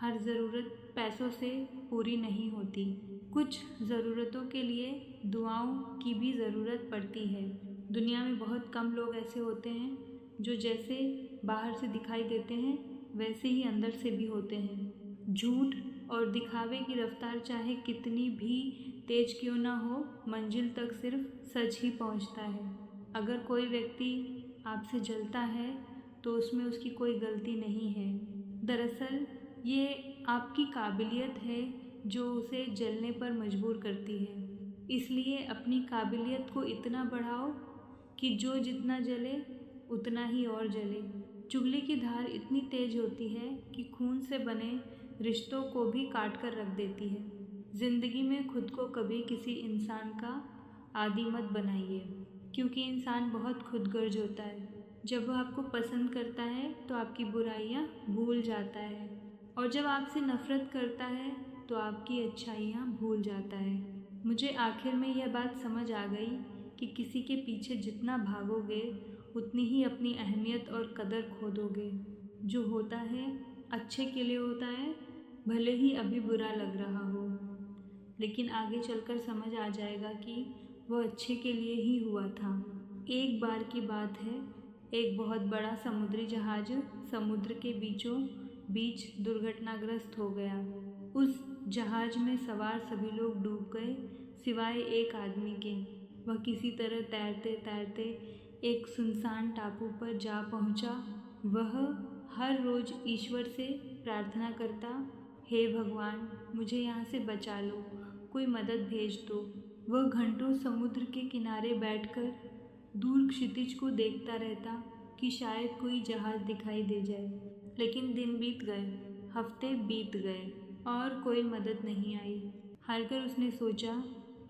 हर ज़रूरत पैसों से पूरी नहीं होती। कुछ ज़रूरतों के लिए दुआओं की भी ज़रूरत पड़ती है। दुनिया में बहुत कम लोग ऐसे होते हैं जो जैसे बाहर से दिखाई देते हैं वैसे ही अंदर से भी होते हैं। झूठ और दिखावे की रफ्तार चाहे कितनी भी तेज क्यों ना हो, मंजिल तक सिर्फ सच ही पहुंचता है। अगर कोई व्यक्ति आपसे जलता है तो उसमें उसकी कोई गलती नहीं है। दरअसल ये आपकी काबिलियत है जो उसे जलने पर मजबूर करती है। इसलिए अपनी काबिलियत को इतना बढ़ाओ कि जो जितना जले उतना ही और जले। चुगली की धार इतनी तेज होती है कि खून से बने रिश्तों को भी काट कर रख देती है। जिंदगी में खुद को कभी किसी इंसान का आदी मत बनाइए, क्योंकि इंसान बहुत खुदगर्ज होता है। जब वह आपको पसंद करता है तो आपकी बुराइयां भूल जाता है, और जब आपसे नफरत करता है तो आपकी अच्छाइयां भूल जाता है। मुझे आखिर में यह बात समझ आ गई कि किसी के पीछे जितना भागोगे उतनी ही अपनी अहमियत और कदर खो दोगे। जो होता है अच्छे के लिए होता है, भले ही अभी बुरा लग रहा हो, लेकिन आगे चलकर समझ आ जाएगा कि वह अच्छे के लिए ही हुआ था। एक बार की बात है, एक बहुत बड़ा समुद्री जहाज समुद्र के बीचों बीच दुर्घटनाग्रस्त हो गया। उस जहाज में सवार सभी लोग डूब गए सिवाय एक आदमी के। वह किसी तरह तैरते तैरते एक सुनसान टापू पर जा पहुंचा। वह हर रोज ईश्वर से प्रार्थना करता, हे भगवान, मुझे यहाँ से बचा लो, कोई मदद भेज दो। वह घंटों समुद्र के किनारे बैठकर दूर क्षितिज को देखता रहता कि शायद कोई जहाज दिखाई दे जाए। लेकिन दिन बीत गए, हफ्ते बीत गए और कोई मदद नहीं आई। हारकर उसने सोचा,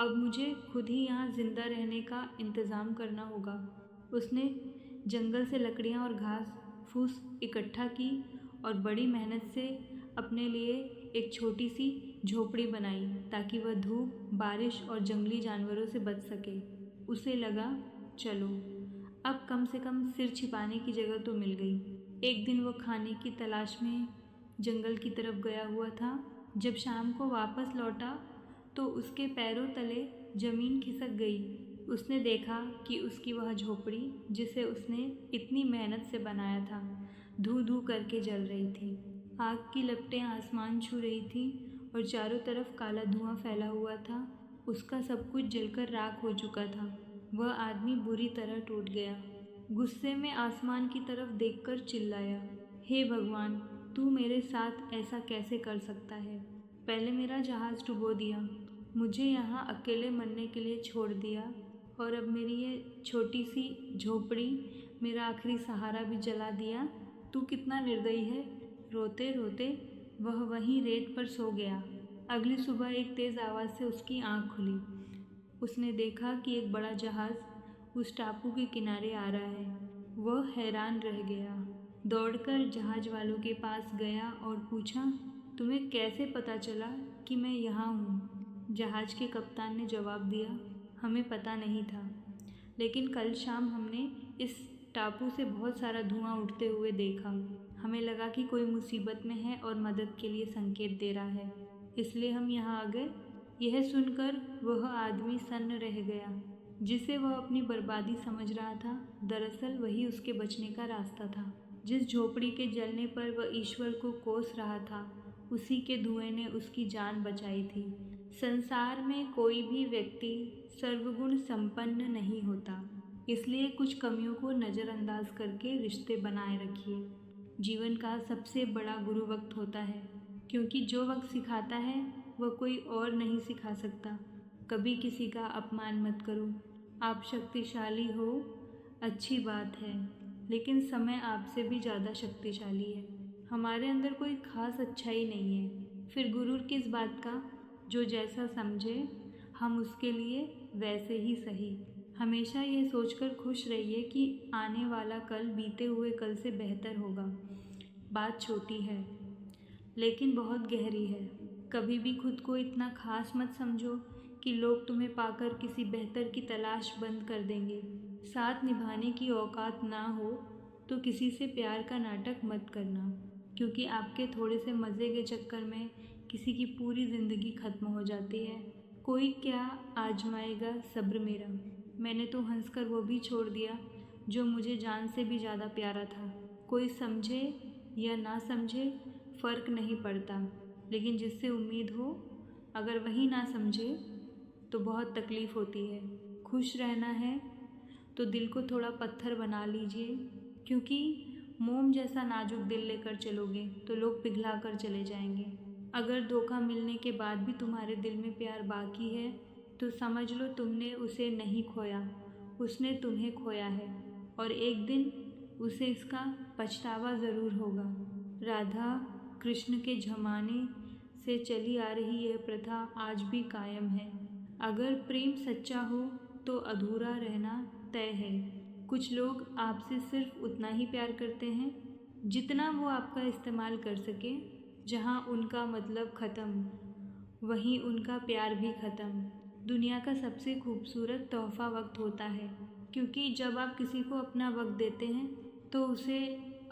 अब मुझे खुद ही यहाँ जिंदा रहने का इंतज़ाम करना होगा। उसने जंगल से लकड़ियाँ और घास फूस इकट्ठा की और बड़ी मेहनत से अपने लिए एक छोटी सी झोपड़ी बनाई ताकि वह धूप, बारिश और जंगली जानवरों से बच सके। उसे लगा, चलो अब कम से कम सिर छिपाने की जगह तो मिल गई। एक दिन वह खाने की तलाश में जंगल की तरफ गया हुआ था। जब शाम को वापस लौटा तो उसके पैरों तले जमीन खिसक गई। उसने देखा कि उसकी वह झोपड़ी, जिसे उसने इतनी मेहनत से बनाया था, धू धू करके जल रही थी। आग की लपटें आसमान छू रही थी और चारों तरफ काला धुआं फैला हुआ था। उसका सब कुछ जलकर राख हो चुका था। वह आदमी बुरी तरह टूट गया। गुस्से में आसमान की तरफ देखकर चिल्लाया, हे भगवान, तू मेरे साथ ऐसा कैसे कर सकता है? पहले मेरा जहाज डुबो दिया, मुझे यहाँ अकेले मरने के लिए छोड़ दिया, और अब मेरी ये छोटी सी झोपड़ी, मेरा आखिरी सहारा भी जला दिया। तू कितना निर्दयी है। रोते रोते वह वहीं रेत पर सो गया। अगली सुबह एक तेज़ आवाज़ से उसकी आँख खुली। उसने देखा कि एक बड़ा जहाज़ उस टापू के किनारे आ रहा है। वह हैरान रह गया। दौड़कर जहाज वालों के पास गया और पूछा, तुम्हें कैसे पता चला कि मैं यहाँ हूँ? जहाज के कप्तान ने जवाब दिया, हमें पता नहीं था, लेकिन कल शाम हमने इस टापू से बहुत सारा धुआं उठते हुए देखा। हमें लगा कि कोई मुसीबत में है और मदद के लिए संकेत दे रहा है, इसलिए हम यहाँ आ गए। यह सुनकर वह आदमी सन्न रह गया। जिसे वह अपनी बर्बादी समझ रहा था, दरअसल वही उसके बचने का रास्ता था। जिस झोपड़ी के जलने पर वह ईश्वर को कोस रहा था, उसी के धुएं ने उसकी जान बचाई थी। संसार में कोई भी व्यक्ति सर्वगुण संपन्न नहीं होता, इसलिए कुछ कमियों को नज़रअंदाज करके रिश्ते बनाए रखिए। जीवन का सबसे बड़ा गुरु वक्त होता है, क्योंकि जो वक्त सिखाता है वह कोई और नहीं सिखा सकता। कभी किसी का अपमान मत करो। आप शक्तिशाली हो, अच्छी बात है, लेकिन समय आपसे भी ज़्यादा शक्तिशाली है। हमारे अंदर कोई खास अच्छाई नहीं है, फिर गुरूर किस बात का? जो जैसा समझे हम उसके लिए वैसे ही सही। हमेशा ये सोचकर खुश रहिए कि आने वाला कल बीते हुए कल से बेहतर होगा। बात छोटी है लेकिन बहुत गहरी है। कभी भी खुद को इतना खास मत समझो कि लोग तुम्हें पाकर किसी बेहतर की तलाश बंद कर देंगे। साथ निभाने की औकात ना हो तो किसी से प्यार का नाटक मत करना। क्योंकि आपके थोड़े से मज़े के चक्कर में किसी की पूरी ज़िंदगी ख़त्म हो जाती है। कोई क्या आजमाएगा सब्र मेरा, मैंने तो हंसकर वो भी छोड़ दिया जो मुझे जान से भी ज़्यादा प्यारा था। कोई समझे या ना समझे फ़र्क नहीं पड़ता, लेकिन जिससे उम्मीद हो अगर वही ना समझे तो बहुत तकलीफ़ होती है। खुश रहना है तो दिल को थोड़ा पत्थर बना लीजिए, क्योंकि मोम जैसा नाजुक दिल लेकर चलोगे तो लोग पिघला कर चले जाएंगे। अगर धोखा मिलने के बाद भी तुम्हारे दिल में प्यार बाकी है तो समझ लो तुमने उसे नहीं खोया, उसने तुम्हें खोया है, और एक दिन उसे इसका पछतावा ज़रूर होगा। राधा कृष्ण के ज़माने से चली आ रही यह प्रथा आज भी कायम है। अगर प्रेम सच्चा हो तो अधूरा रहना तय है। कुछ लोग आपसे सिर्फ उतना ही प्यार करते हैं जितना वो आपका इस्तेमाल कर सके। जहाँ उनका मतलब ख़त्म वहीं उनका प्यार भी ख़त्म। दुनिया का सबसे खूबसूरत तोहफ़ा वक्त होता है, क्योंकि जब आप किसी को अपना वक्त देते हैं तो उसे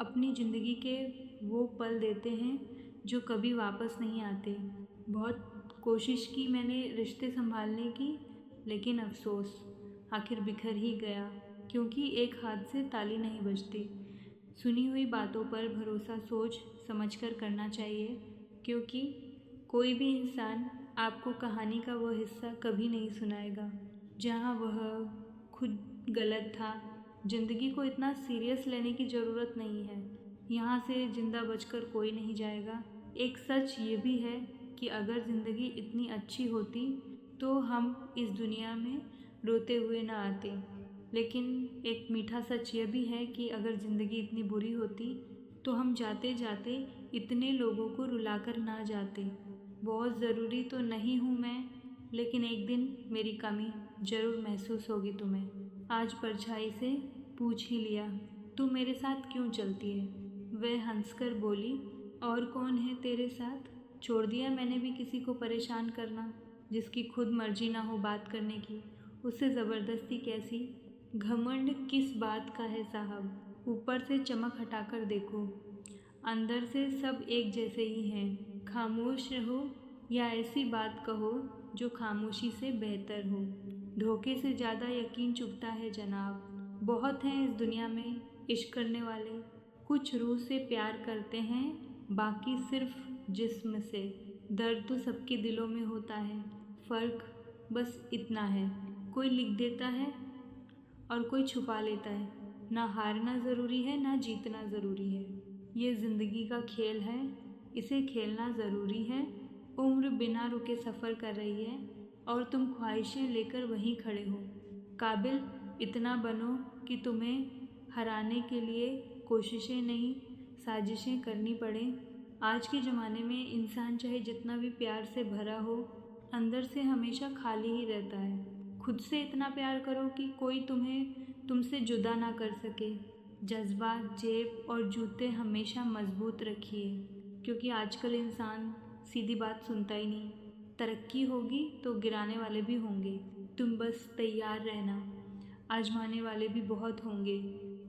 अपनी ज़िंदगी के वो पल देते हैं जो कभी वापस नहीं आते। बहुत कोशिश की मैंने रिश्ते संभालने की, लेकिन अफसोस आखिर बिखर ही गया, क्योंकि एक हाथ से ताली नहीं बजती। सुनी हुई बातों पर भरोसा सोच समझकर करना चाहिए, क्योंकि कोई भी इंसान आपको कहानी का वो हिस्सा कभी नहीं सुनाएगा जहाँ वह खुद गलत था। ज़िंदगी को इतना सीरियस लेने की ज़रूरत नहीं है। यहाँ से जिंदा बचकर कोई नहीं जाएगा। एक सच ये भी है कि अगर ज़िंदगी इतनी अच्छी होती तो हम इस दुनिया में रोते हुए ना आते, लेकिन एक मीठा सच यह भी है कि अगर ज़िंदगी इतनी बुरी होती तो हम जाते जाते इतने लोगों को रुलाकर ना जाते। बहुत ज़रूरी तो नहीं हूँ मैं, लेकिन एक दिन मेरी कमी ज़रूर महसूस होगी तुम्हें। आज परछाई से पूछ ही लिया, तू मेरे साथ क्यों चलती है? वह हंसकर बोली, और कौन है तेरे साथ? छोड़ दिया मैंने भी किसी को परेशान करना, जिसकी खुद मर्जी ना हो बात करने की, उससे ज़बरदस्ती कैसी? घमंड किस बात का है साहब? ऊपर से चमक हटाकर देखो, अंदर से सब एक जैसे ही हैं। खामोश रहो या ऐसी बात कहो जो खामोशी से बेहतर हो। धोखे से ज़्यादा यकीन चुभता है जनाब। बहुत हैं इस दुनिया में इश्क करने वाले, कुछ रूह से प्यार करते हैं, बाकी सिर्फ जिस्म से। दर्द तो सबके दिलों में होता है, फ़र्क बस इतना है, कोई लिख देता है और कोई छुपा लेता है। ना हारना ज़रूरी है ना जीतना ज़रूरी है। ये ज़िंदगी का खेल है, इसे खेलना ज़रूरी है। उम्र बिना रुके सफ़र कर रही है और तुम ख्वाहिशें लेकर वहीं खड़े हो। काबिल इतना बनो कि तुम्हें हराने के लिए कोशिशें नहीं साजिशें करनी पड़े। आज के ज़माने में इंसान चाहे जितना भी प्यार से भरा हो, अंदर से हमेशा खाली ही रहता है। खुद से इतना प्यार करो कि कोई तुमसे जुदा ना कर सके। जज्बात, जेब और जूते हमेशा मजबूत रखिए, क्योंकि आजकल इंसान सीधी बात सुनता ही नहीं। तरक्की होगी तो गिराने वाले भी होंगे, तुम बस तैयार रहना। आजमाने वाले भी बहुत होंगे।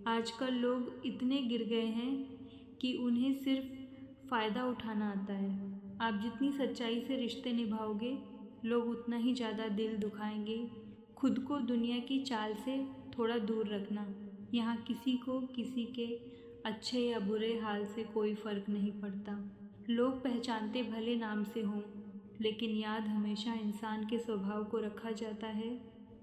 आजकल लोग इतने गिर गए हैं कि उन्हें सिर्फ फ़ायदा उठाना आता है। आप जितनी सच्चाई से रिश्ते निभाओगे, लोग उतना ही ज़्यादा दिल दुखाएंगे। खुद को दुनिया की चाल से थोड़ा दूर रखना। यहाँ किसी को किसी के अच्छे या बुरे हाल से कोई फ़र्क नहीं पड़ता। लोग पहचानते भले नाम से हों, लेकिन याद हमेशा इंसान के स्वभाव को रखा जाता है।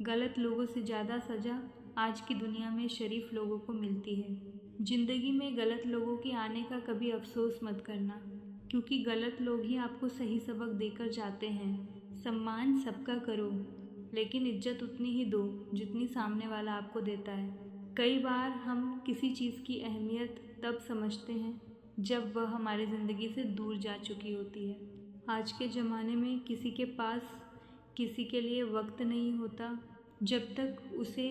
गलत लोगों से ज़्यादा सज़ा आज की दुनिया में शरीफ लोगों को मिलती है। ज़िंदगी में गलत लोगों के आने का कभी अफसोस मत करना, क्योंकि गलत लोग ही आपको सही सबक देकर जाते हैं। सम्मान सबका करो, लेकिन इज्जत उतनी ही दो जितनी सामने वाला आपको देता है। कई बार हम किसी चीज़ की अहमियत तब समझते हैं जब वह हमारी ज़िंदगी से दूर जा चुकी होती है। आज के ज़माने में किसी के पास किसी के लिए वक्त नहीं होता जब तक उसे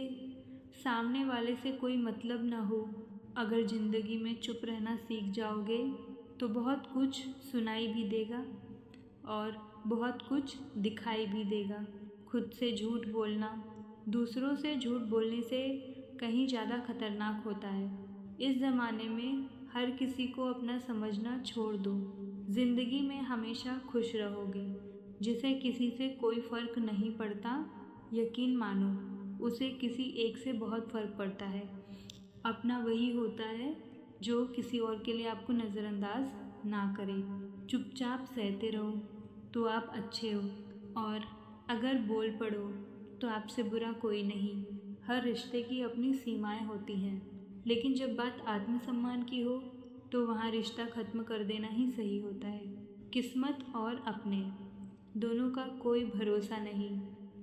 सामने वाले से कोई मतलब ना हो। अगर ज़िंदगी में चुप रहना सीख जाओगे तो बहुत कुछ सुनाई भी देगा और बहुत कुछ दिखाई भी देगा। खुद से झूठ बोलना दूसरों से झूठ बोलने से कहीं ज़्यादा खतरनाक होता है। इस ज़माने में हर किसी को अपना समझना छोड़ दो। जिंदगी में हमेशा खुश रहोगे। जिसे किसी से कोई फर्क नहीं पड़ता, यकीन मानो उसे किसी एक से बहुत फर्क पड़ता है। अपना वही होता है जो किसी और के लिए आपको नज़रअंदाज ना करे। चुपचाप सहते रहो तो आप अच्छे हो, और अगर बोल पड़ो तो आपसे बुरा कोई नहीं। हर रिश्ते की अपनी सीमाएं होती हैं, लेकिन जब बात आत्मसम्मान की हो तो वहाँ रिश्ता ख़त्म कर देना ही सही होता है। किस्मत और अपने दोनों का कोई भरोसा नहीं,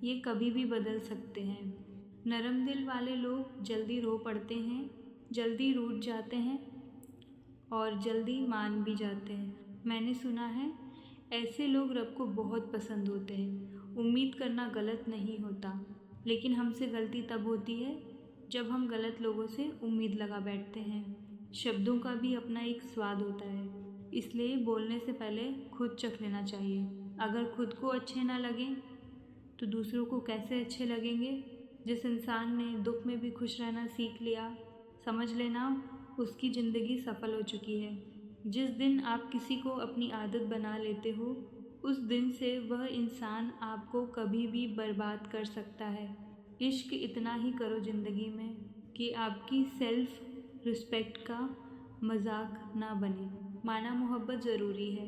ये कभी भी बदल सकते हैं। नरम दिल वाले लोग जल्दी रो पड़ते हैं, जल्दी रूठ जाते हैं और जल्दी मान भी जाते हैं। मैंने सुना है ऐसे लोग रब को बहुत पसंद होते हैं। उम्मीद करना गलत नहीं होता, लेकिन हमसे गलती तब होती है जब हम गलत लोगों से उम्मीद लगा बैठते हैं। शब्दों का भी अपना एक स्वाद होता है, इसलिए बोलने से पहले खुद चख लेना चाहिए। अगर खुद को अच्छे ना लगें तो दूसरों को कैसे अच्छे लगेंगे। जिस इंसान ने दुख में भी खुश रहना सीख लिया, समझ लेना उसकी ज़िंदगी सफल हो चुकी है। जिस दिन आप किसी को अपनी आदत बना लेते हो, उस दिन से वह इंसान आपको कभी भी बर्बाद कर सकता है। इश्क इतना ही करो ज़िंदगी में कि आपकी सेल्फ रिस्पेक्ट का मजाक ना बने। माना मोहब्बत ज़रूरी है,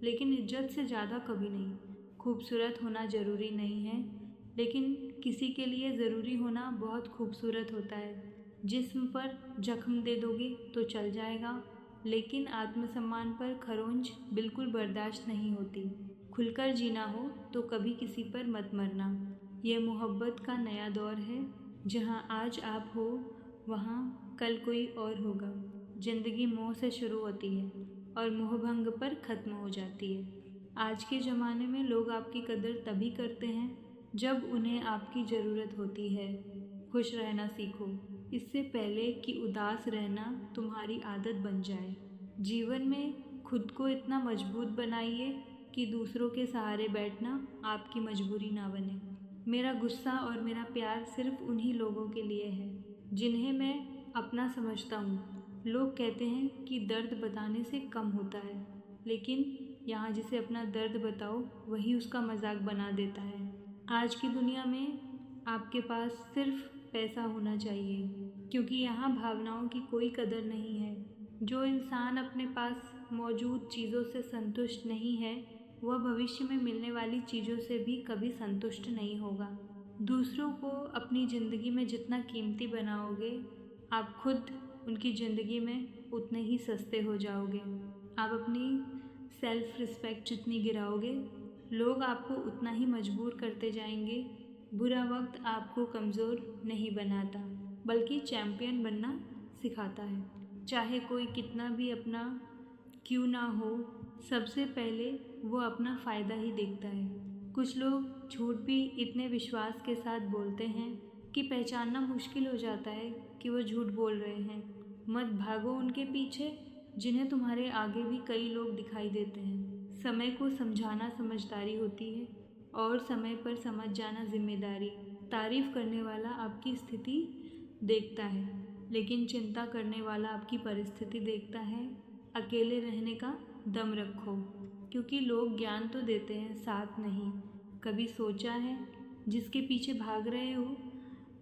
लेकिन इज्जत से ज़्यादा कभी नहीं। खूबसूरत होना ज़रूरी नहीं है, लेकिन किसी के लिए ज़रूरी होना बहुत खूबसूरत होता है। जिस्म पर जख्म दे दोगे तो चल जाएगा, लेकिन आत्मसम्मान पर खरोंच बिल्कुल बर्दाश्त नहीं होती। खुलकर जीना हो तो कभी किसी पर मत मरना। यह मोहब्बत का नया दौर है, जहाँ आज आप हो वहाँ कल कोई और होगा। ज़िंदगी मोह से शुरू होती है और मोहभंग पर ख़त्म हो जाती है। आज के ज़माने में लोग आपकी कदर तभी करते हैं जब उन्हें आपकी ज़रूरत होती है। खुश रहना सीखो, इससे पहले कि उदास रहना तुम्हारी आदत बन जाए। जीवन में खुद को इतना मजबूत बनाइए कि दूसरों के सहारे बैठना आपकी मजबूरी ना बने। मेरा गुस्सा और मेरा प्यार सिर्फ उन्हीं लोगों के लिए है जिन्हें मैं अपना समझता हूँ। लोग कहते हैं कि दर्द बताने से कम होता है, लेकिन यहाँ जिसे अपना दर्द बताओ वही उसका मजाक बना देता है। आज की दुनिया में आपके पास सिर्फ पैसा होना चाहिए, क्योंकि यहाँ भावनाओं की कोई कदर नहीं है। जो इंसान अपने पास मौजूद चीज़ों से संतुष्ट नहीं है, वह भविष्य में मिलने वाली चीज़ों से भी कभी संतुष्ट नहीं होगा। दूसरों को अपनी ज़िंदगी में जितना कीमती बनाओगे, आप खुद उनकी ज़िंदगी में उतने ही सस्ते हो जाओगे। आप अपनी सेल्फ रिस्पेक्ट जितनी गिराओगे, लोग आपको उतना ही मजबूर करते जाएंगे। बुरा वक्त आपको कमज़ोर नहीं बनाता, बल्कि चैम्पियन बनना सिखाता है। चाहे कोई कितना भी अपना क्यों ना हो, सबसे पहले वो अपना फ़ायदा ही देखता है। कुछ लोग झूठ भी इतने विश्वास के साथ बोलते हैं कि पहचानना मुश्किल हो जाता है कि वो झूठ बोल रहे हैं। मत भागो उनके पीछे, जिन्हें तुम्हारे आगे भी कई लोग दिखाई देते हैं। समय को समझाना समझदारी होती है, और समय पर समझ जाना जिम्मेदारी। तारीफ करने वाला आपकी स्थिति देखता है, लेकिन चिंता करने वाला आपकी परिस्थिति देखता है। अकेले रहने का दम रखो, क्योंकि लोग ज्ञान तो देते हैं, साथ नहीं। कभी सोचा है जिसके पीछे भाग रहे हो,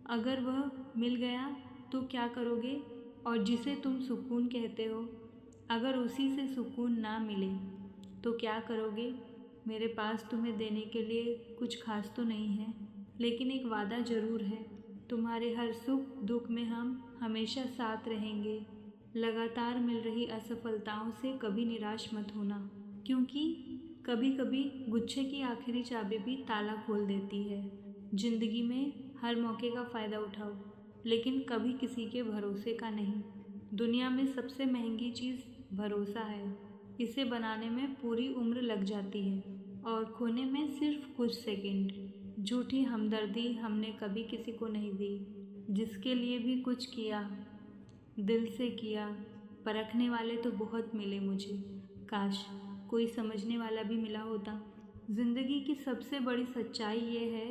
अगर वह मिल गया तो क्या करोगे? और जिसे तुम सुकून कहते हो, अगर उसी से सुकून ना मिले तो क्या करोगे? मेरे पास तुम्हें देने के लिए कुछ खास तो नहीं है, लेकिन एक वादा ज़रूर है। तुम्हारे हर सुख दुख में हम हमेशा साथ रहेंगे। लगातार मिल रही असफलताओं से कभी निराश मत होना, क्योंकि कभी कभी गुच्छे की आखिरी चाबी भी ताला खोल देती है। जिंदगी में हर मौके का फ़ायदा उठाओ, लेकिन कभी किसी के भरोसे का नहीं। दुनिया में सबसे महंगी चीज़ भरोसा है। इसे बनाने में पूरी उम्र लग जाती है और खोने में सिर्फ कुछ सेकंड। झूठी हमदर्दी हमने कभी किसी को नहीं दी। जिसके लिए भी कुछ किया, दिल से किया। परखने वाले तो बहुत मिले मुझे, काश कोई समझने वाला भी मिला होता। ज़िंदगी की सबसे बड़ी सच्चाई ये है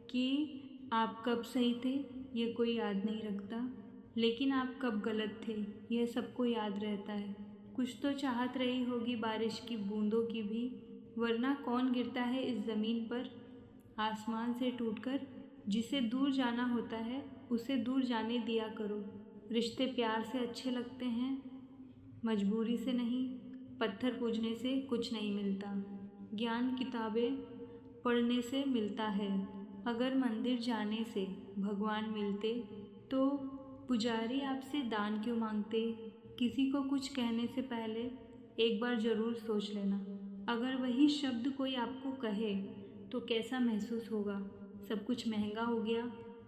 कि आप कब सही थे ये कोई याद नहीं रखता, लेकिन आप कब गलत थे यह सबको याद रहता है। कुछ तो चाहत रही होगी बारिश की बूंदों की भी, वरना कौन गिरता है इस ज़मीन पर आसमान से टूटकर। जिसे दूर जाना होता है उसे दूर जाने दिया करो। रिश्ते प्यार से अच्छे लगते हैं, मजबूरी से नहीं। पत्थर पूजने से कुछ नहीं मिलता, ज्ञान किताबें पढ़ने से मिलता है। अगर मंदिर जाने से भगवान मिलते तो पुजारी आपसे दान क्यों मांगते। किसी को कुछ कहने से पहले एक बार ज़रूर सोच लेना। अगर वही शब्द कोई आपको कहे तो कैसा महसूस होगा। सब कुछ महंगा हो गया,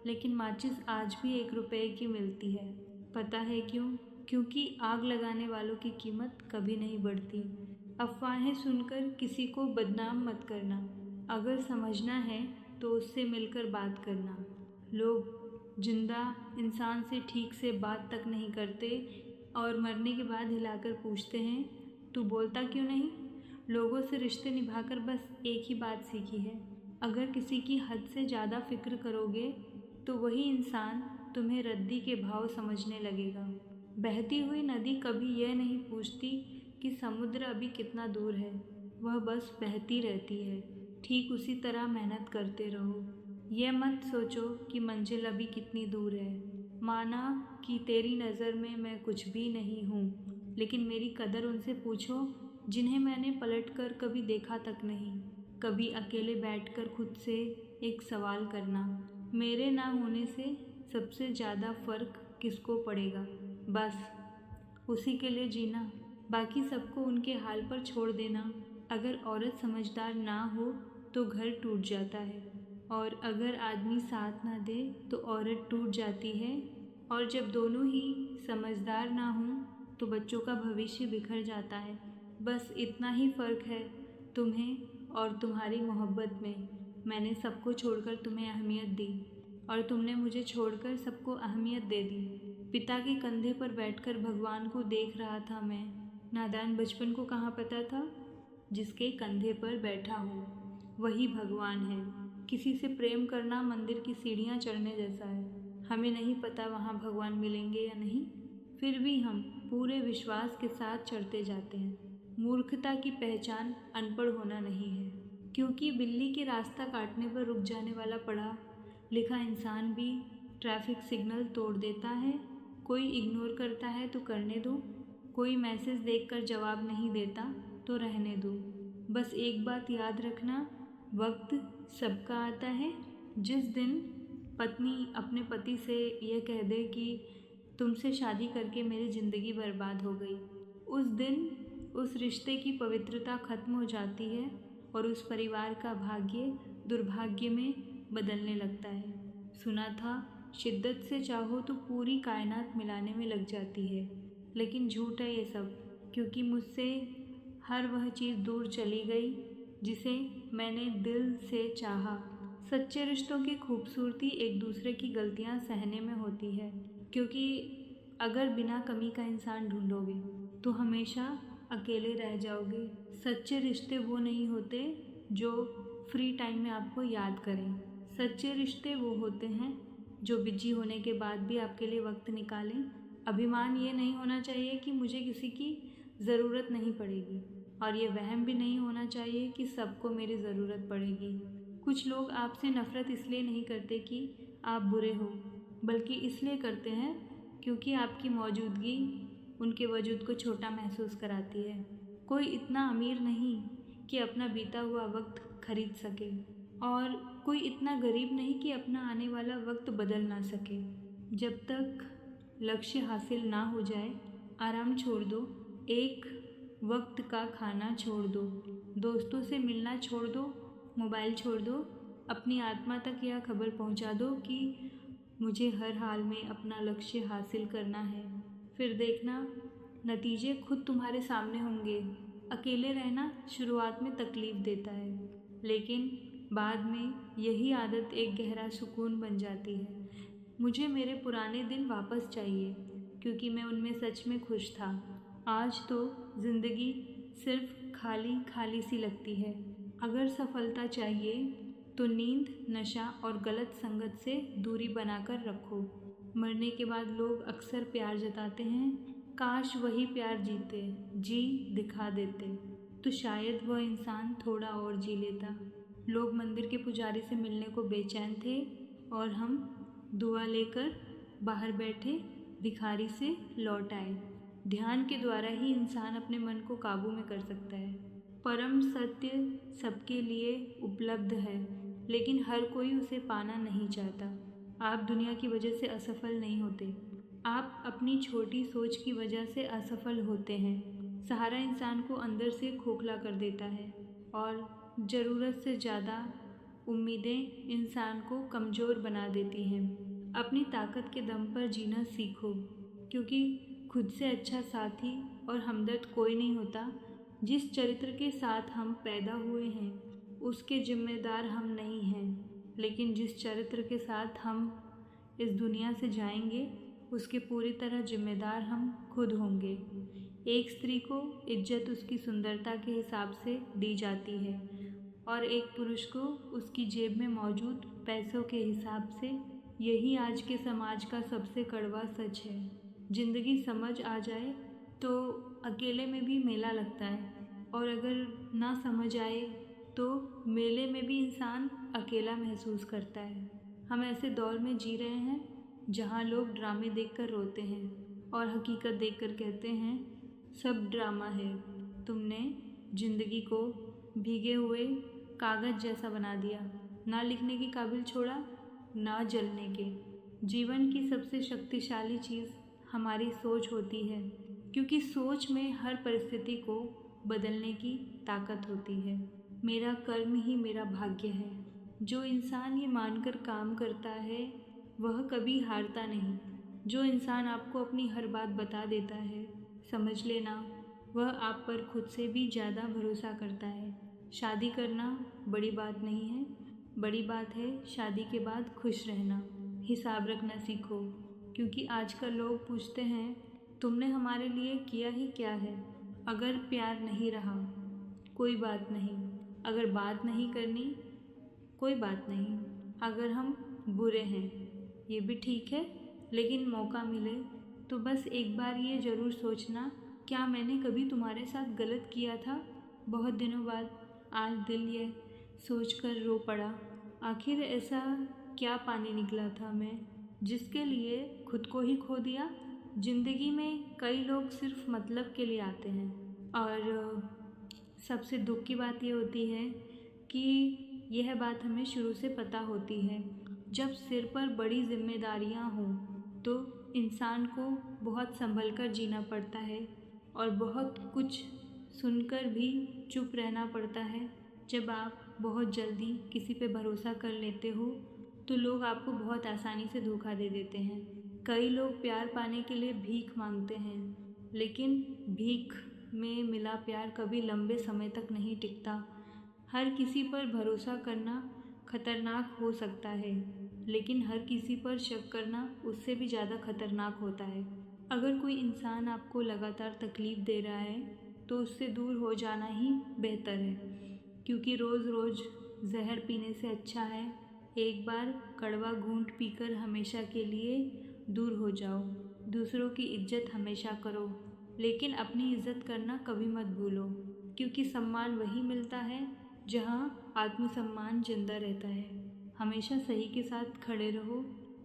लेकिन माचिस आज भी 1 रुपए की मिलती है। पता है क्यों? क्योंकि आग लगाने वालों की कीमत कभी नहीं बढ़ती। अफवाहें सुनकर किसी को बदनाम मत करना। अगर समझना है तो उससे मिलकर बात करना। लोग जिंदा इंसान से ठीक से बात तक नहीं करते और मरने के बाद हिलाकर पूछते हैं तू बोलता क्यों नहीं। लोगों से रिश्ते निभाकर बस एक ही बात सीखी है, अगर किसी की हद से ज़्यादा फिक्र करोगे तो वही इंसान तुम्हें रद्दी के भाव समझने लगेगा। बहती हुई नदी कभी यह नहीं पूछती कि समुद्र अभी कितना दूर है, वह बस बहती रहती है। ठीक उसी तरह मेहनत करते रहो। यह मत सोचो कि मंजिल अभी कितनी दूर है। माना कि तेरी नज़र में मैं कुछ भी नहीं हूँ, लेकिन मेरी कदर उनसे पूछो जिन्हें मैंने पलटकर कभी देखा तक नहीं। कभी अकेले बैठकर खुद से एक सवाल करना, मेरे ना होने से सबसे ज़्यादा फ़र्क किसको पड़ेगा। बस उसी के लिए जीना, बाकी सबको उनके हाल पर छोड़ देना। अगर औरत समझदार ना हो तो घर टूट जाता है, और अगर आदमी साथ ना दे तो औरत टूट जाती है। और जब दोनों ही समझदार ना हों तो बच्चों का भविष्य बिखर जाता है। बस इतना ही फ़र्क है तुम्हें और तुम्हारी मोहब्बत में। मैंने सबको छोड़कर तुम्हें अहमियत दी और तुमने मुझे छोड़कर सबको अहमियत दे दी। पिता के कंधे पर बैठकर भगवान को देख रहा था मैं। नादान बचपन को कहाँ पता था, जिसके कंधे पर बैठा हूँ वही भगवान है। किसी से प्रेम करना मंदिर की सीढ़ियाँ चढ़ने जैसा है। हमें नहीं पता वहाँ भगवान मिलेंगे या नहीं, फिर भी हम पूरे विश्वास के साथ चढ़ते जाते हैं। मूर्खता की पहचान अनपढ़ होना नहीं है, क्योंकि बिल्ली के रास्ता काटने पर रुक जाने वाला पढ़ा लिखा इंसान भी ट्रैफिक सिग्नल तोड़ देता है। कोई इग्नोर करता है तो करने दो, कोई मैसेज देखकर जवाब नहीं देता तो रहने दो। बस एक बात याद रखना, वक्त सबका आता है। जिस दिन पत्नी अपने पति से यह कह दे कि तुमसे शादी करके मेरी ज़िंदगी बर्बाद हो गई, उस दिन उस रिश्ते की पवित्रता खत्म हो जाती है और उस परिवार का भाग्य दुर्भाग्य में बदलने लगता है। सुना था शिद्दत से चाहो तो पूरी कायनात मिलाने में लग जाती है, लेकिन झूठ है ये सब, क्योंकि मुझसे हर वह चीज़ दूर चली गई जिसे मैंने दिल से चाहा। सच्चे रिश्तों की खूबसूरती एक दूसरे की गलतियां सहने में होती है, क्योंकि अगर बिना कमी का इंसान ढूंढोगे तो हमेशा अकेले रह जाओगे। सच्चे रिश्ते वो नहीं होते जो फ्री टाइम में आपको याद करें। सच्चे रिश्ते वो होते हैं जो बिजी होने के बाद भी आपके लिए वक्त निकालें। अभिमान ये नहीं होना चाहिए कि मुझे किसी की ज़रूरत नहीं पड़ेगी, और ये वहम भी नहीं होना चाहिए कि सबको मेरी ज़रूरत पड़ेगी। कुछ लोग आपसे नफ़रत इसलिए नहीं करते कि आप बुरे हो, बल्कि इसलिए करते हैं क्योंकि आपकी मौजूदगी उनके वजूद को छोटा महसूस कराती है। कोई इतना अमीर नहीं कि अपना बीता हुआ वक्त खरीद सके, और कोई इतना गरीब नहीं कि अपना आने वाला वक्त बदल ना सके। जब तक लक्ष्य हासिल ना हो जाए, आराम छोड़ दो, एक वक्त का खाना छोड़ दो, दोस्तों से मिलना छोड़ दो, मोबाइल छोड़ दो। अपनी आत्मा तक यह खबर पहुंचा दो कि मुझे हर हाल में अपना लक्ष्य हासिल करना है। फिर देखना नतीजे खुद तुम्हारे सामने होंगे। अकेले रहना शुरुआत में तकलीफ़ देता है, लेकिन बाद में यही आदत एक गहरा सुकून बन जाती है। मुझे मेरे पुराने दिन वापस चाहिए, क्योंकि मैं उनमें सच में खुश था। आज तो ज़िंदगी सिर्फ खाली खाली सी लगती है। अगर सफलता चाहिए तो नींद, नशा और गलत संगत से दूरी बनाकर रखो। मरने के बाद लोग अक्सर प्यार जताते हैं, काश वही प्यार जीते, जी दिखा देते, तो शायद वह इंसान थोड़ा और जी लेता। लोग मंदिर के पुजारी से मिलने को बेचैन थे और हम दुआ लेकर बाहर बैठे भिखारी से लौट आए। ध्यान के द्वारा ही इंसान अपने मन को काबू में कर सकता है। परम सत्य सबके लिए उपलब्ध है, लेकिन हर कोई उसे पाना नहीं चाहता। आप दुनिया की वजह से असफल नहीं होते, आप अपनी छोटी सोच की वजह से असफल होते हैं। सहारा इंसान को अंदर से खोखला कर देता है और ज़रूरत से ज़्यादा उम्मीदें इंसान को कमज़ोर बना देती हैं। अपनी ताकत के दम पर जीना सीखो, क्योंकि खुद से अच्छा साथी और हमदर्द कोई नहीं होता। जिस चरित्र के साथ हम पैदा हुए हैं उसके जिम्मेदार हम नहीं हैं, लेकिन जिस चरित्र के साथ हम इस दुनिया से जाएंगे उसके पूरी तरह जिम्मेदार हम खुद होंगे। एक स्त्री को इज्जत उसकी सुंदरता के हिसाब से दी जाती है और एक पुरुष को उसकी जेब में मौजूद पैसों के हिसाब से। यही आज के समाज का सबसे कड़वा सच है। जिंदगी समझ आ जाए तो अकेले में भी मेला लगता है, और अगर ना समझ आए तो मेले में भी इंसान अकेला महसूस करता है। हम ऐसे दौर में जी रहे हैं जहाँ लोग ड्रामे देखकर रोते हैं और हकीकत देखकर कहते हैं सब ड्रामा है। तुमने जिंदगी को भीगे हुए कागज़ जैसा बना दिया, ना लिखने के काबिल छोड़ा ना जलने के। जीवन की सबसे शक्तिशाली चीज़ हमारी सोच होती है, क्योंकि सोच में हर परिस्थिति को बदलने की ताकत होती है। मेरा कर्म ही मेरा भाग्य है। जो इंसान ये मानकर काम करता है वह कभी हारता नहीं। जो इंसान आपको अपनी हर बात बता देता है, समझ लेना वह आप पर खुद से भी ज़्यादा भरोसा करता है। शादी करना बड़ी बात नहीं है, बड़ी बात है शादी के बाद खुश रहना। हिसाब रखना सीखो, क्योंकि आजकल लोग पूछते हैं तुमने हमारे लिए किया ही क्या है। अगर प्यार नहीं रहा कोई बात नहीं, अगर बात नहीं करनी कोई बात नहीं, अगर हम बुरे हैं ये भी ठीक है, लेकिन मौका मिले तो बस एक बार ये ज़रूर सोचना, क्या मैंने कभी तुम्हारे साथ गलत किया था। बहुत दिनों बाद आज दिल ये सोचकर रो पड़ा, आखिर ऐसा क्या पानी निकला था मैं जिसके लिए खुद को ही खो दिया। ज़िंदगी में कई लोग सिर्फ मतलब के लिए आते हैं, और सबसे दुख की बात ये होती है कि यह बात हमें शुरू से पता होती है। जब सिर पर बड़ी जिम्मेदारियां हों तो इंसान को बहुत संभल कर जीना पड़ता है और बहुत कुछ सुनकर भी चुप रहना पड़ता है। जब आप बहुत जल्दी किसी पे भरोसा कर लेते हो तो लोग आपको बहुत आसानी से धोखा दे देते हैं। कई लोग प्यार पाने के लिए भीख मांगते हैं, लेकिन भीख में मिला प्यार कभी लंबे समय तक नहीं टिकता। हर किसी पर भरोसा करना खतरनाक हो सकता है, लेकिन हर किसी पर शक करना उससे भी ज़्यादा खतरनाक होता है। अगर कोई इंसान आपको लगातार तकलीफ़ दे रहा है तो उससे दूर हो जाना ही बेहतर है, क्योंकि रोज़ रोज़ जहर पीने से अच्छा है एक बार कड़वा घूंट पीकर हमेशा के लिए दूर हो जाओ। दूसरों की इज्जत हमेशा करो, लेकिन अपनी इज्जत करना कभी मत भूलो, क्योंकि सम्मान वही मिलता है जहाँ आत्मसम्मान जिंदा रहता है। हमेशा सही के साथ खड़े रहो,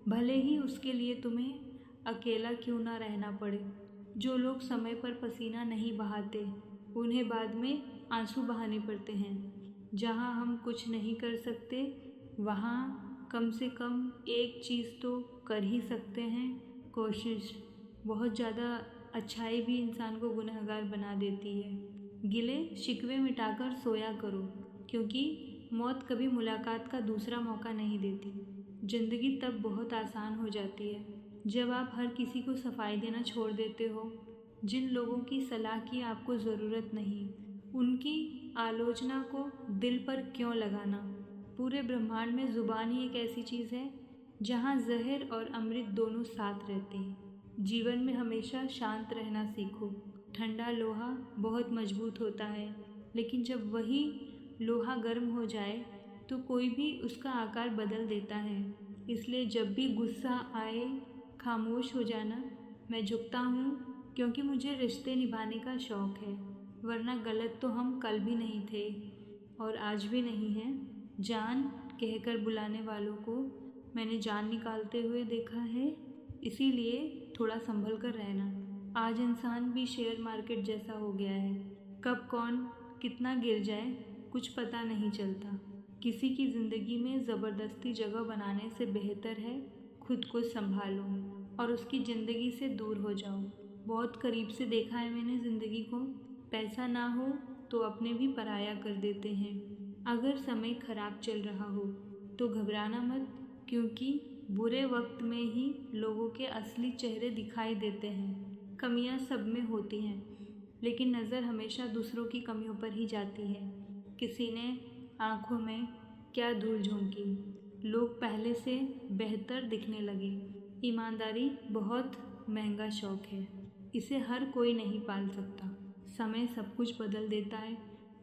भले ही उसके लिए तुम्हें अकेला क्यों ना रहना पड़े। जो लोग समय पर पसीना नहीं बहाते उन्हें बाद में आंसू बहाने पड़ते हैं। जहाँ हम कुछ नहीं कर सकते वहाँ कम से कम एक चीज़ तो कर ही सकते हैं, कोशिश। बहुत ज़्यादा अच्छाई भी इंसान को गुनहगार बना देती है। गिले शिकवे मिटाकर सोया करो, क्योंकि मौत कभी मुलाकात का दूसरा मौका नहीं देती। ज़िंदगी तब बहुत आसान हो जाती है जब आप हर किसी को सफाई देना छोड़ देते हो। जिन लोगों की सलाह की आपको ज़रूरत नहीं, उनकी आलोचना को दिल पर क्यों लगाना। पूरे ब्रह्मांड में ज़ुबान ही एक ऐसी चीज़ है जहाँ जहर और अमृत दोनों साथ रहते हैं। जीवन में हमेशा शांत रहना सीखो। ठंडा लोहा बहुत मजबूत होता है, लेकिन जब वही लोहा गर्म हो जाए तो कोई भी उसका आकार बदल देता है। इसलिए जब भी गुस्सा आए खामोश हो जाना। मैं झुकता हूँ क्योंकि मुझे रिश्ते निभाने का शौक़ है, वरना गलत तो हम कल भी नहीं थे और आज भी नहीं हैं। जान कहकर बुलाने वालों को मैंने जान निकालते हुए देखा है, इसीलिए थोड़ा संभल कर रहना। आज इंसान भी शेयर मार्केट जैसा हो गया है, कब कौन कितना गिर जाए कुछ पता नहीं चलता। किसी की ज़िंदगी में ज़बरदस्ती जगह बनाने से बेहतर है खुद को संभालो और उसकी ज़िंदगी से दूर हो जाओ। बहुत करीब से देखा है मैंने ज़िंदगी को। पैसा ना हो तो अपने भी पराया कर देते हैं। अगर समय खराब चल रहा हो तो घबराना मत, क्योंकि बुरे वक्त में ही लोगों के असली चेहरे दिखाई देते हैं। कमियां सब में होती हैं, लेकिन नज़र हमेशा दूसरों की कमियों पर ही जाती है। किसी ने आँखों में क्या धूल झोंकी, लोग पहले से बेहतर दिखने लगे। ईमानदारी बहुत महंगा शौक़ है, इसे हर कोई नहीं पाल सकता। समय सब कुछ बदल देता है,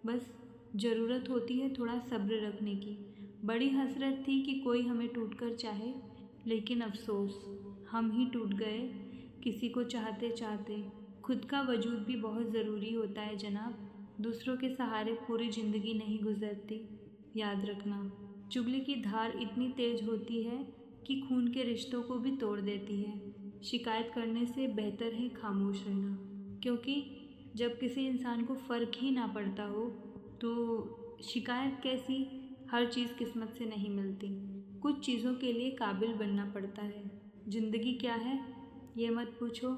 बस ज़रूरत होती है थोड़ा सब्र रखने की। बड़ी हसरत थी कि कोई हमें टूटकर चाहे, लेकिन अफसोस हम ही टूट गए किसी को चाहते चाहते। खुद का वजूद भी बहुत ज़रूरी होता है जनाब, दूसरों के सहारे पूरी ज़िंदगी नहीं गुजरती। याद रखना, चुगली की धार इतनी तेज होती है कि खून के रिश्तों को भी तोड़ देती है। शिकायत करने से बेहतर है खामोश रहना, क्योंकि जब किसी इंसान को फ़र्क ही ना पड़ता हो तो शिकायत कैसी। हर चीज़ किस्मत से नहीं मिलती, कुछ चीज़ों के लिए काबिल बनना पड़ता है। ज़िंदगी क्या है ये मत पूछो,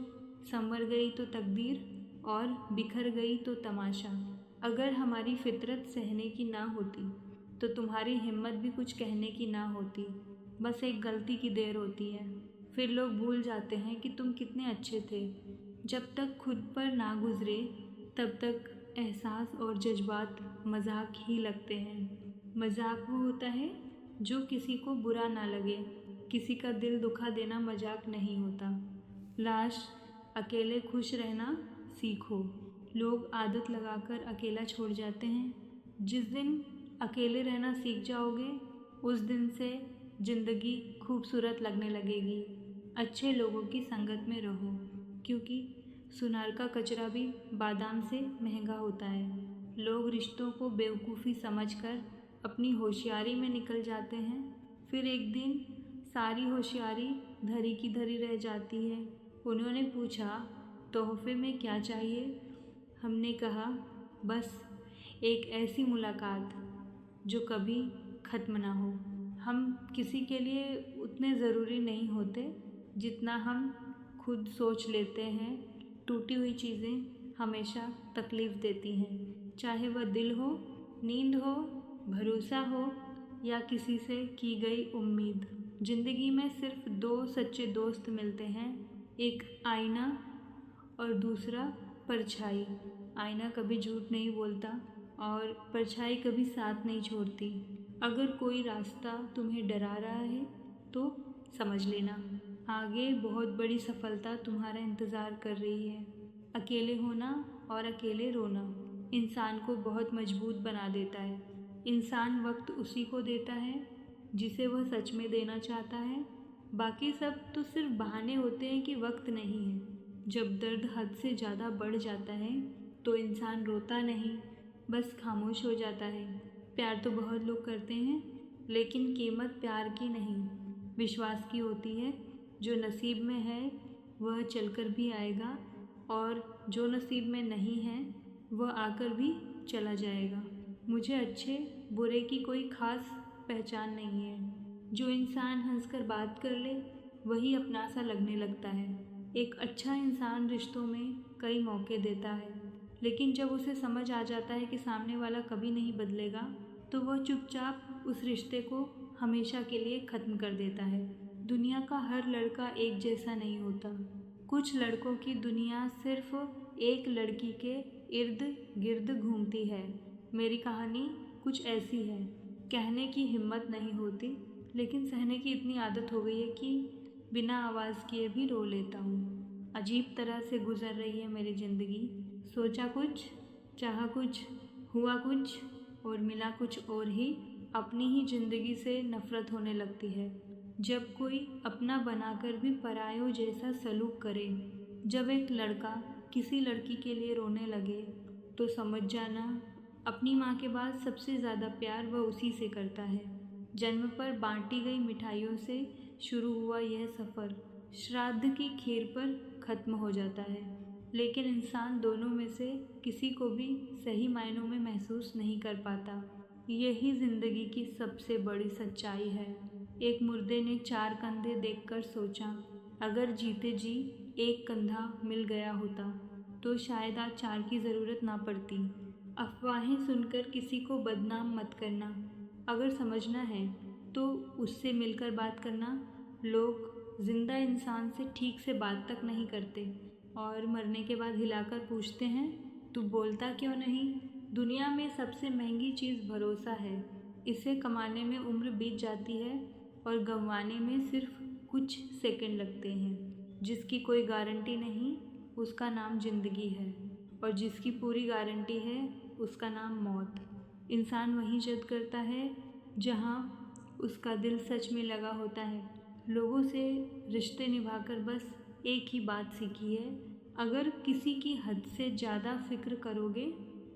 संवर गई तो तकदीर और बिखर गई तो तमाशा। अगर हमारी फितरत सहने की ना होती तो तुम्हारी हिम्मत भी कुछ कहने की ना होती। बस एक गलती की देर होती है, फिर लोग भूल जाते हैं कि तुम कितने अच्छे थे। जब तक खुद पर ना गुजरे तब तक एहसास और जज्बात मजाक ही लगते हैं। मजाक वो होता है जो किसी को बुरा ना लगे, किसी का दिल दुखा देना मजाक नहीं होता। लाश अकेले खुश रहना सीखो, लोग आदत लगाकर अकेला छोड़ जाते हैं। जिस दिन अकेले रहना सीख जाओगे उस दिन से ज़िंदगी खूबसूरत लगने लगेगी। अच्छे लोगों की संगत में रहो, क्योंकि सुनार का कचरा भी बादाम से महंगा होता है। लोग रिश्तों को बेवकूफ़ी समझकर अपनी होशियारी में निकल जाते हैं, फिर एक दिन सारी होशियारी धरी की धरी रह जाती है। उन्होंने पूछा तोहफे में क्या चाहिए, हमने कहा बस एक ऐसी मुलाकात जो कभी ख़त्म ना हो। हम किसी के लिए उतने ज़रूरी नहीं होते जितना हम खुद सोच लेते हैं। टूटी हुई चीज़ें हमेशा तकलीफ़ देती हैं, चाहे वह दिल हो, नींद हो, भरोसा हो या किसी से की गई उम्मीद। ज़िंदगी में सिर्फ दो सच्चे दोस्त मिलते हैं, एक आईना और दूसरा परछाई। आईना कभी झूठ नहीं बोलता और परछाई कभी साथ नहीं छोड़ती। अगर कोई रास्ता तुम्हें डरा रहा है तो समझ लेना, आगे बहुत बड़ी सफलता तुम्हारा इंतज़ार कर रही है। अकेले होना और अकेले रोना इंसान को बहुत मजबूत बना देता है। इंसान वक्त उसी को देता है जिसे वह सच में देना चाहता है, बाकी सब तो सिर्फ बहाने होते हैं कि वक्त नहीं है। जब दर्द हद से ज़्यादा बढ़ जाता है तो इंसान रोता नहीं, बस खामोश हो जाता है। प्यार तो बहुत लोग करते हैं, लेकिन कीमत प्यार की नहीं, विश्वास की होती है। जो नसीब में है वह चलकर भी आएगा और जो नसीब में नहीं है वह आकर भी चला जाएगा। मुझे अच्छे बुरे की कोई ख़ास पहचान नहीं है। जो इंसान हंसकर बात कर ले वही अपना सा लगने लगता है। एक अच्छा इंसान रिश्तों में कई मौके देता है, लेकिन जब उसे समझ आ जाता है कि सामने वाला कभी नहीं बदलेगा तो वह चुपचाप उस रिश्ते को हमेशा के लिए ख़त्म कर देता है। दुनिया का हर लड़का एक जैसा नहीं होता। कुछ लड़कों की दुनिया सिर्फ एक लड़की के इर्द गिर्द घूमती है। मेरी कहानी कुछ ऐसी है। कहने की हिम्मत नहीं होती, लेकिन सहने की इतनी आदत हो गई है कि बिना आवाज़ किए भी रो लेता हूँ। अजीब तरह से गुज़र रही है मेरी ज़िंदगी। सोचा कुछ, चाहा कुछ, हुआ कुछ और मिला कुछ और ही। अपनी ही ज़िंदगी से नफ़रत होने लगती है। जब कोई अपना बनाकर भी परायों जैसा सलूक करे। जब एक लड़का किसी लड़की के लिए रोने लगे तो समझ जाना अपनी माँ के बाद सबसे ज़्यादा प्यार वह उसी से करता है। जन्म पर बांटी गई मिठाइयों से शुरू हुआ यह सफ़र श्राद्ध की खीर पर ख़त्म हो जाता है, लेकिन इंसान दोनों में से किसी को भी सही मायनों में महसूस नहीं कर पाता। यही ज़िंदगी की सबसे बड़ी सच्चाई है। एक मुर्दे ने 4 कंधे देखकर सोचा, अगर जीते जी एक कंधा मिल गया होता तो शायद आज 4 की ज़रूरत ना पड़ती। अफवाहें सुनकर किसी को बदनाम मत करना। अगर समझना है तो उससे मिलकर बात करना। लोग जिंदा इंसान से ठीक से बात तक नहीं करते और मरने के बाद हिलाकर पूछते हैं, तू बोलता क्यों नहीं? दुनिया में सबसे महंगी चीज़ भरोसा है। इसे कमाने में उम्र बीत जाती है और गंवाने में सिर्फ कुछ सेकंड लगते हैं। जिसकी कोई गारंटी नहीं उसका नाम जिंदगी है, और जिसकी पूरी गारंटी है उसका नाम मौत। इंसान वहीं जद करता है जहाँ उसका दिल सच में लगा होता है। लोगों से रिश्ते निभाकर बस एक ही बात सीखी है, अगर किसी की हद से ज़्यादा फिक्र करोगे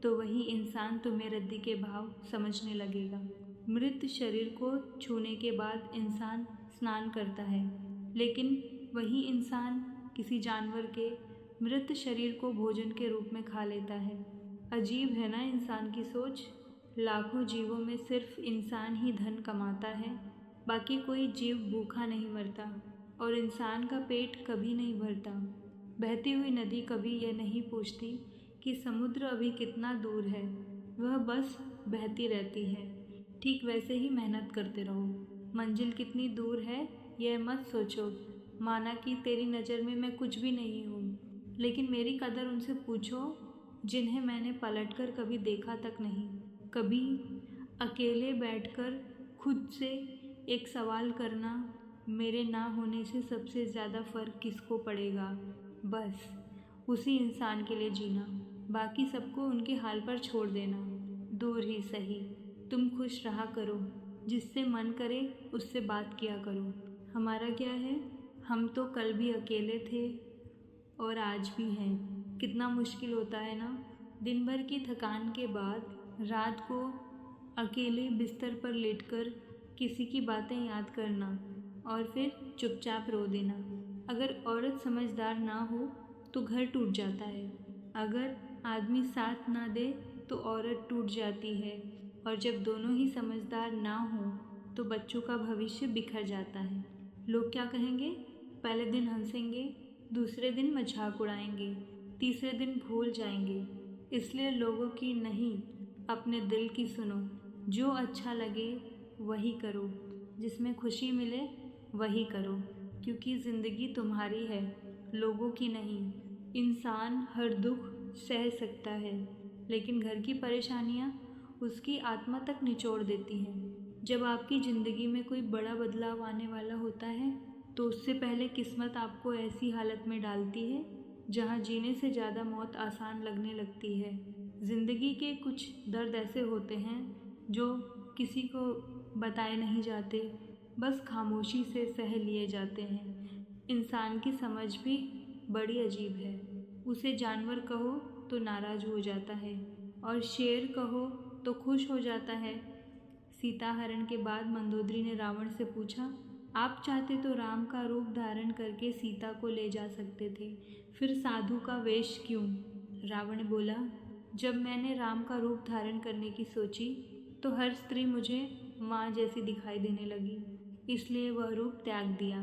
तो वही इंसान तुम्हें रद्दी के भाव समझने लगेगा। मृत शरीर को छूने के बाद इंसान स्नान करता है, लेकिन वही इंसान किसी जानवर के मृत शरीर को भोजन के रूप में खा लेता है। अजीब है ना इंसान की सोच। लाखों जीवों में सिर्फ इंसान ही धन कमाता है, बाकी कोई जीव भूखा नहीं मरता और इंसान का पेट कभी नहीं भरता। बहती हुई नदी कभी यह नहीं पूछती कि समुद्र अभी कितना दूर है, वह बस बहती रहती है। ठीक वैसे ही मेहनत करते रहो। मंजिल कितनी दूर है यह मत सोचो। माना कि तेरी नज़र में मैं कुछ भी नहीं हूँ, लेकिन मेरी कदर उनसे पूछो जिन्हें मैंने पलटकर कभी देखा तक नहीं। कभी अकेले बैठकर खुद से एक सवाल करना, मेरे ना होने से सबसे ज़्यादा फ़र्क किसको पड़ेगा? बस उसी इंसान के लिए जीना, बाकी सबको उनके हाल पर छोड़ देना। दूर ही सही, तुम खुश रहा करो, जिससे मन करे उससे बात किया करो। हमारा क्या है, हम तो कल भी अकेले थे और आज भी हैं। कितना मुश्किल होता है ना, दिन भर की थकान के बाद रात को अकेले बिस्तर पर लेटकर किसी की बातें याद करना और फिर चुपचाप रो देना। अगर औरत समझदार ना हो तो घर टूट जाता है, अगर आदमी साथ ना दे तो औरत टूट जाती है, और जब दोनों ही समझदार ना हो तो बच्चों का भविष्य बिखर जाता है। लोग क्या कहेंगे? पहले दिन हंसेंगे, दूसरे दिन मजाक उड़ाएंगे, तीसरे दिन भूल जाएंगे। इसलिए लोगों की नहीं, अपने दिल की सुनो। जो अच्छा लगे वही करो, जिसमें खुशी मिले वही करो, क्योंकि ज़िंदगी तुम्हारी है, लोगों की नहीं। इंसान हर दुख सह सकता है, लेकिन घर की परेशानियाँ उसकी आत्मा तक निचोड़ देती हैं। जब आपकी ज़िंदगी में कोई बड़ा बदलाव आने वाला होता है तो उससे पहले किस्मत आपको ऐसी हालत में डालती है जहाँ जीने से ज़्यादा मौत आसान लगने लगती है। ज़िंदगी के कुछ दर्द ऐसे होते हैं जो किसी को बताए नहीं जाते, बस खामोशी से सह लिए जाते हैं। इंसान की समझ भी बड़ी अजीब है। उसे जानवर कहो तो नाराज़ हो जाता है और शेर कहो तो खुश हो जाता है। सीता हरण के बाद मंदोदरी ने रावण से पूछा, आप चाहते तो राम का रूप धारण करके सीता को ले जा सकते थे, फिर साधु का वेश क्यों? रावण बोला, जब मैंने राम का रूप धारण करने की सोची तो हर स्त्री मुझे माँ जैसी दिखाई देने लगी, इसलिए वह रूप त्याग दिया।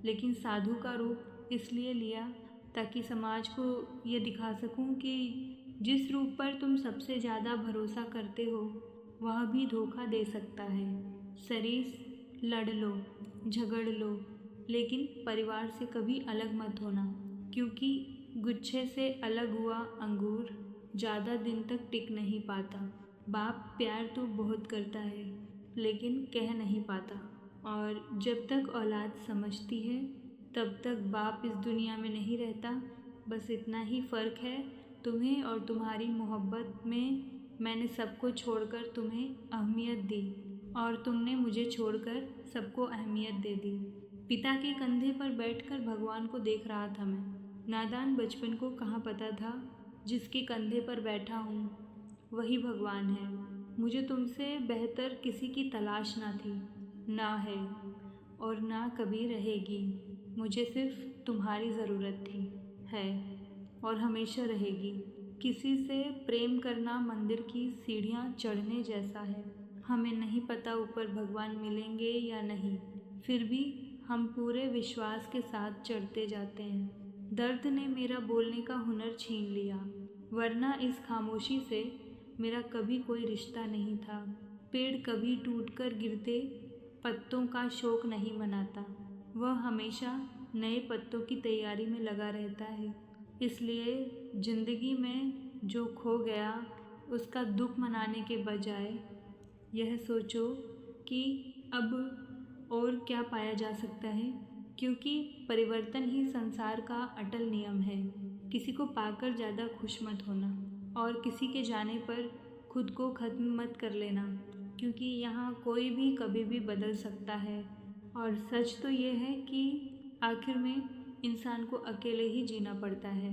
लेकिन साधु का रूप इसलिए लिया ताकि समाज को ये दिखा सकूं कि जिस रूप पर तुम सबसे ज़्यादा भरोसा करते हो वह भी धोखा दे सकता है। शरीर लड़ लो, झगड़ लो, लेकिन परिवार से कभी अलग मत होना, क्योंकि गुच्छे से अलग हुआ अंगूर ज़्यादा दिन तक टिक नहीं पाता। बाप प्यार तो बहुत करता है लेकिन कह नहीं पाता, और जब तक औलाद समझती है तब तक बाप इस दुनिया में नहीं रहता। बस इतना ही फ़र्क है, तुम्हें और तुम्हारी मोहब्बत में मैंने सबको छोड़कर तुम्हें अहमियत दी, और तुमने मुझे छोड़कर सबको अहमियत दे दी। पिता के कंधे पर बैठकर भगवान को देख रहा था मैं। नादान बचपन को कहाँ पता था जिसके कंधे पर बैठा हूँ वही भगवान है। मुझे तुमसे बेहतर किसी की तलाश ना थी, ना है और ना कभी रहेगी। मुझे सिर्फ तुम्हारी ज़रूरत थी, है और हमेशा रहेगी। किसी से प्रेम करना मंदिर की सीढ़ियाँ चढ़ने जैसा है। हमें नहीं पता ऊपर भगवान मिलेंगे या नहीं, फिर भी हम पूरे विश्वास के साथ चढ़ते जाते हैं। दर्द ने मेरा बोलने का हुनर छीन लिया, वरना इस खामोशी से मेरा कभी कोई रिश्ता नहीं था। पेड़ कभी टूटकर गिरते पत्तों का शोक नहीं मनाता, वह हमेशा नए पत्तों की तैयारी में लगा रहता है। इसलिए जिंदगी में जो खो गया उसका दुख मनाने के बजाय यह सोचो कि अब और क्या पाया जा सकता है, क्योंकि परिवर्तन ही संसार का अटल नियम है। किसी को पाकर ज़्यादा खुश मत होना और किसी के जाने पर खुद को ख़त्म मत कर लेना, क्योंकि यहाँ कोई भी कभी भी बदल सकता है। और सच तो ये है कि आखिर में इंसान को अकेले ही जीना पड़ता है।